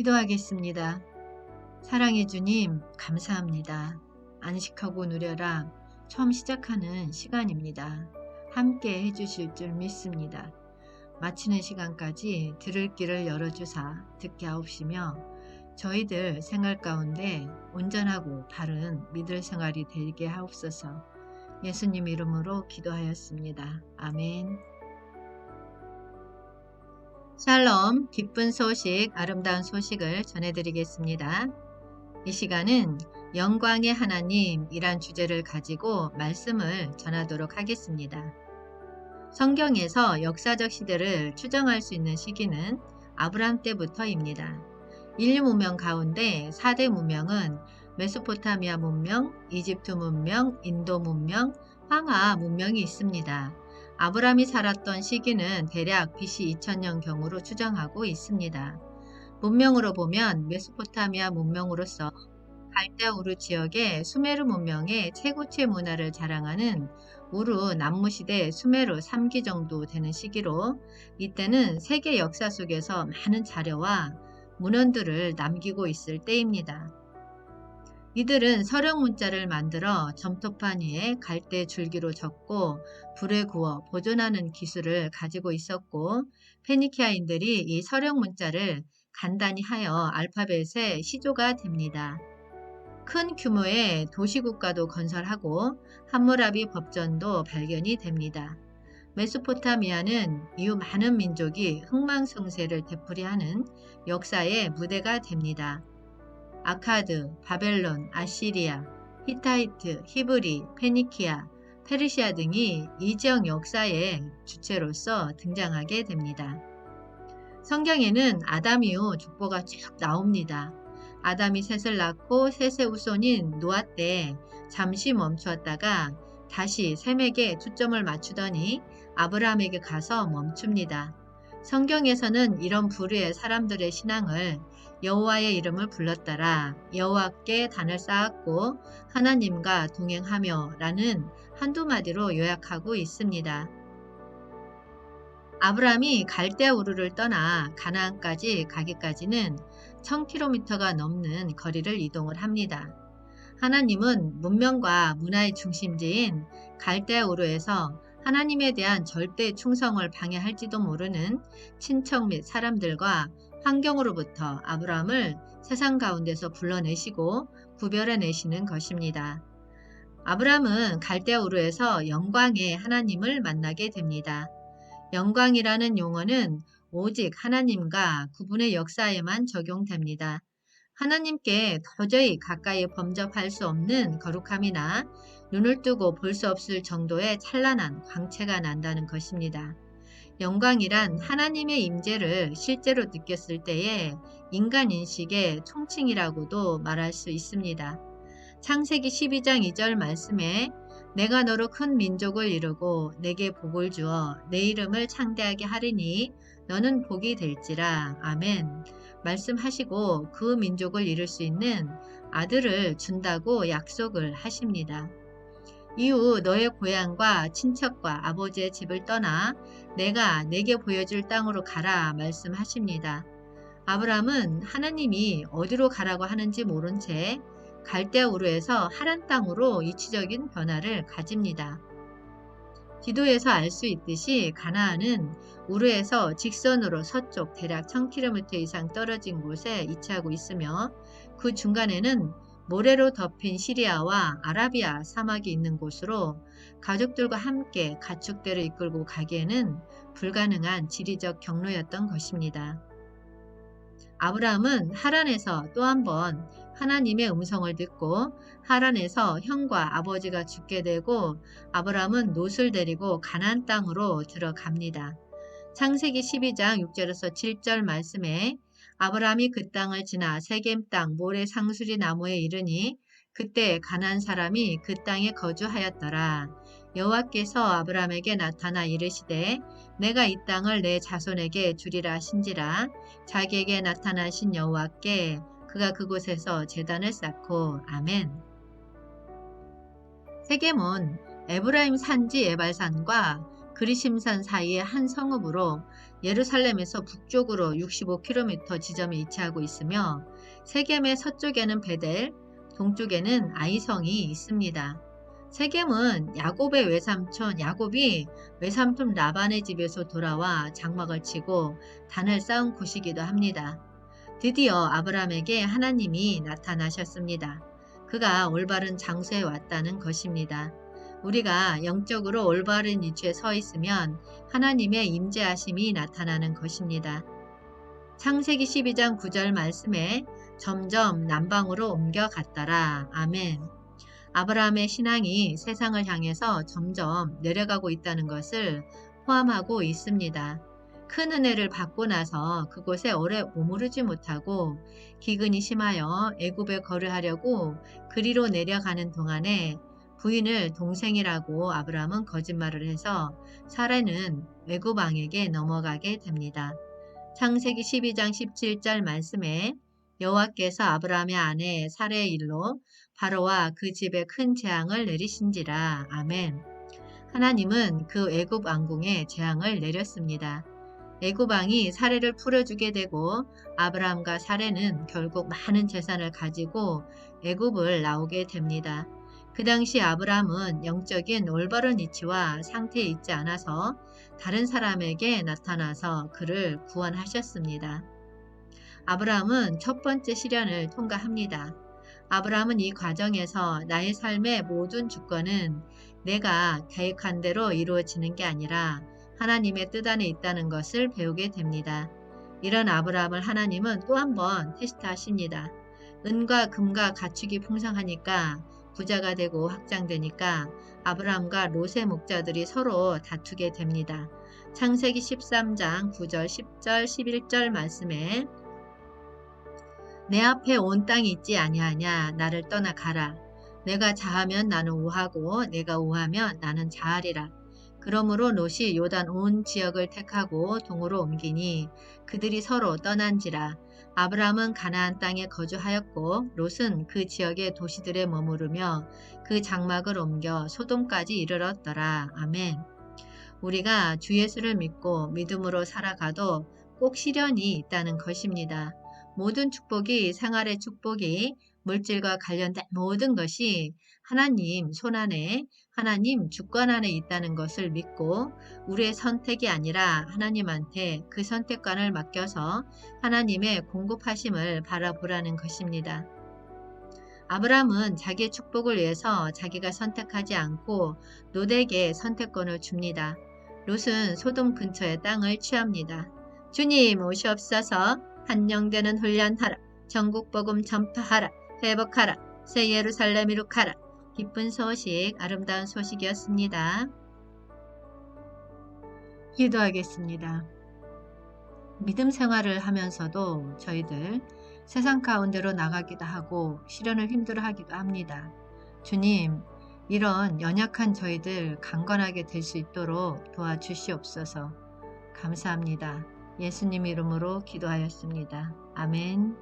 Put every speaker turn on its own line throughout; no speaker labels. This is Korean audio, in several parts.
기도하겠습니다. 사랑해 주님, 감사합니다. 안식하고 누려라. 처음 시작하는 시간입니다. 함께 해주실 줄 믿습니다. 마치는 시간까지 들을 길을 열어주사 듣게 하옵시며 저희들 생활 가운데 온전하고 바른 믿을 생활이 되게 하옵소서. 예수님 이름으로 기도하였습니다. 아멘. 샬롬, 기쁜 소식, 아름다운 소식을 전해드리겠습니다. 이 시간은 영광의 하나님이란 주제를 가지고 말씀을 전하도록 하겠습니다. 성경에서 역사적 시대를 추정할 수 있는 시기는 아브람 때부터입니다. 인류 문명 가운데 4대 문명은 메소포타미아 문명, 이집트 문명, 인도 문명, 황하 문명이 있습니다. 아브람이 살았던 시기는 대략 BC 2000년경으로 추정하고 있습니다. 문명으로 보면 메소포타미아 문명으로서 갈대아 우르 지역의 수메르 문명의 최고체 문화를 자랑하는 우르 남무시대 수메르 3기 정도 되는 시기로 이때는 세계 역사 속에서 많은 자료와 문헌들을 남기고 있을 때입니다. 이들은 서령 문자를 만들어 점토판 위에 갈대 줄기로 적고 불에 구워 보존하는 기술을 가지고 있었고 페니키아인들이 이 서령 문자를 간단히 하여 알파벳의 시조가 됩니다. 큰 규모의 도시국가도 건설하고 함무라비 법전도 발견이 됩니다. 메소포타미아는 이후 많은 민족이 흥망성쇠를 되풀이하는 역사의 무대가 됩니다. 아카드, 바벨론, 아시리아, 히타이트, 히브리, 페니키아, 페르시아 등이 이 지역 역사의 주체로서 등장하게 됩니다. 성경에는 아담 이후 족보가 쭉 나옵니다. 아담이 셋을 낳고 셋의 후손인 노아 때 잠시 멈추었다가 다시 셈에게 초점을 맞추더니 아브라함에게 가서 멈춥니다. 성경에서는 이런 부류의 사람들의 신앙을 여호와의 이름을 불렀더라, 여호와께 단을 쌓았고 하나님과 동행하며 라는 한두 마디로 요약하고 있습니다. 아브라함이 갈대아 우르를 떠나 가나안까지 가기까지는 1000km가 넘는 거리를 이동을 합니다. 하나님은 문명과 문화의 중심지인 갈대아 우르에서 하나님에 대한 절대 충성을 방해할지도 모르는 친척 및 사람들과 환경으로부터 아브라함을 세상 가운데서 불러내시고 구별해내시는 것입니다. 아브라함은 갈대아 우르에서 영광의 하나님을 만나게 됩니다. 영광이라는 용어는 오직 하나님과 그분의 역사에만 적용됩니다. 하나님께 도저히 가까이 범접할 수 없는 거룩함이나 눈을 뜨고 볼 수 없을 정도의 찬란한 광채가 난다는 것입니다. 영광이란 하나님의 임재를 실제로 느꼈을 때의 인간 인식의 총칭이라고도 말할 수 있습니다. 창세기 12장 2절 말씀에 내가 너로 큰 민족을 이루고 내게 복을 주어 내 이름을 창대하게 하리니 너는 복이 될지라. 아멘. 말씀하시고 그 민족을 이룰 수 있는 아들을 준다고 약속을 하십니다. 이후 너의 고향과 친척과 아버지의 집을 떠나 내가 내게 보여줄 땅으로 가라 말씀하십니다. 아브라함은 하나님이 어디로 가라고 하는지 모른 채 갈대아 우르에서 하란 땅으로 이치적인 변화를 가집니다. 지도에서 알 수 있듯이 가나안은 우르에서 직선으로 서쪽 대략 1000km 이상 떨어진 곳에 위치하고 있으며 그 중간에는 모래로 덮인 시리아와 아라비아 사막이 있는 곳으로 가족들과 함께 가축대를 이끌고 가기에는 불가능한 지리적 경로였던 것입니다. 아브라함은 하란에서 또 한 번 하나님의 음성을 듣고 하란에서 형과 아버지가 죽게 되고 아브라함은 롯을 데리고 가나안 땅으로 들어갑니다. 창세기 12장 6절에서 7절 말씀에 아브라함이 그 땅을 지나 세겜 땅 모래 상수리 나무에 이르니 그때 가나안 사람이 그 땅에 거주하였더라. 여호와께서 아브라함에게 나타나 이르시되 내가 이 땅을 내 자손에게 주리라 하신지라. 자기에게 나타나신 여호와께 그가 그곳에서 제단을 쌓고 아멘. 세겜은 에브라임 산지 에발산과 그리심산 사이의 한 성읍으로 예루살렘에서 북쪽으로 65km 지점에 위치하고 있으며 세겜의 서쪽에는 베델, 동쪽에는 아이성이 있습니다. 세겜은 야곱의 외삼촌 야곱이 외삼촌 라반의 집에서 돌아와 장막을 치고 단을 쌓은 곳이기도 합니다. 드디어 아브라함에게 하나님이 나타나셨습니다. 그가 올바른 장소에 왔다는 것입니다. 우리가 영적으로 올바른 위치에 서 있으면 하나님의 임재하심이 나타나는 것입니다. 창세기 12장 9절 말씀에 점점 남방으로 옮겨갔더라. 아멘. 아브라함의 신앙이 세상을 향해서 점점 내려가고 있다는 것을 포함하고 있습니다. 큰 은혜를 받고 나서 그곳에 오래 머무르지 못하고 기근이 심하여 애굽에 거류하려고 그리로 내려가는 동안에 부인을 동생이라고 아브라함은 거짓말을 해서 사라는 애굽 왕에게 넘어가게 됩니다. 창세기 12장 17절 말씀에 여호와께서 아브라함의 아내 사라의 일로 바로와 그 집에 큰 재앙을 내리신지라. 아멘. 하나님은 그 애굽 왕궁에 재앙을 내렸습니다. 애굽 왕이 사라를 풀어주게 되고 아브라함과 사라는 결국 많은 재산을 가지고 애굽을 나오게 됩니다. 그 당시 아브라함은 영적인 올바른 이치와 상태에 있지 않아서 다른 사람에게 나타나서 그를 구원하셨습니다. 아브라함은 첫 번째 시련을 통과합니다. 아브라함은 이 과정에서 나의 삶의 모든 주권은 내가 계획한 대로 이루어지는 게 아니라 하나님의 뜻 안에 있다는 것을 배우게 됩니다. 이런 아브라함을 하나님은 또 한 번 테스트하십니다. 은과 금과 가축이 풍성하니까 부자가 되고 확장되니까 아브라함과 롯의 목자들이 서로 다투게 됩니다. 창세기 13장 9절, 10절, 11절 말씀에 내 앞에 온 땅이 있지 아니하냐 나를 떠나 가라. 내가 자하면 나는 우하고 내가 우하면 나는 자하리라. 그러므로 롯이 요단 온 지역을 택하고 동으로 옮기니 그들이 서로 떠난지라. 아브라함은 가나안 땅에 거주하였고 롯은 그 지역의 도시들에 머무르며 그 장막을 옮겨 소돔까지 이르렀더라. 아멘. 우리가 주 예수를 믿고 믿음으로 살아가도 꼭 시련이 있다는 것입니다. 모든 축복이 생활의 축복이 물질과 관련된 모든 것이 하나님 손 안에 하나님 주권 안에 있다는 것을 믿고 우리의 선택이 아니라 하나님한테 그 선택관을 맡겨서 하나님의 공급하심을 바라보라는 것입니다. 아브라함은 자기의 축복을 위해서 자기가 선택하지 않고 롯에게 선택권을 줍니다. 롯은 소돔 근처의 땅을 취합니다. 주님 오시옵소서. 한영되는 훈련하라. 전국복음 전파하라. 회복하라. 새 예루살렘 이룩하라. 기쁜 소식, 아름다운 소식이었습니다. 기도하겠습니다. 믿음 생활을 하면서도 저희들 세상 가운데로 나가기도 하고 시련을 힘들어하기도 합니다. 주님, 이런 연약한 저희들 강건하게 될 수 있도록 도와주시옵소서. 감사합니다. 예수님 이름으로 기도하였습니다. 아멘.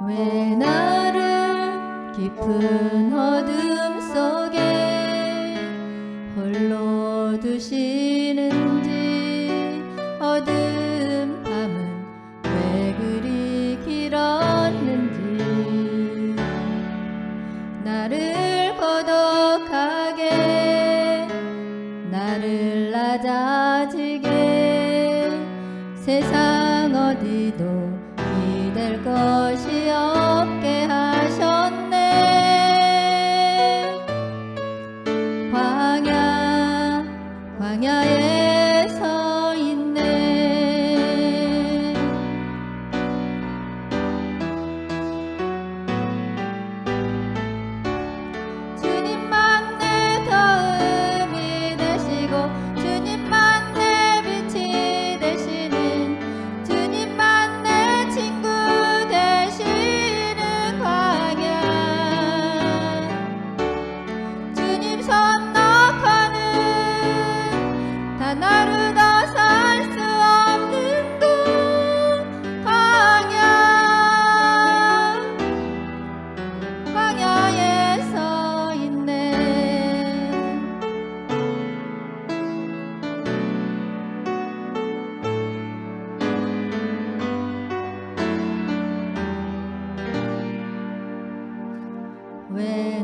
왜 나를 깊은 어둠 속에 홀로 두시는지 어두운 밤은 왜 그리 길었는지 나를 고독하게 나를 낮아지게 세상 어디도 기댈 것이 없게 하셨네. 왜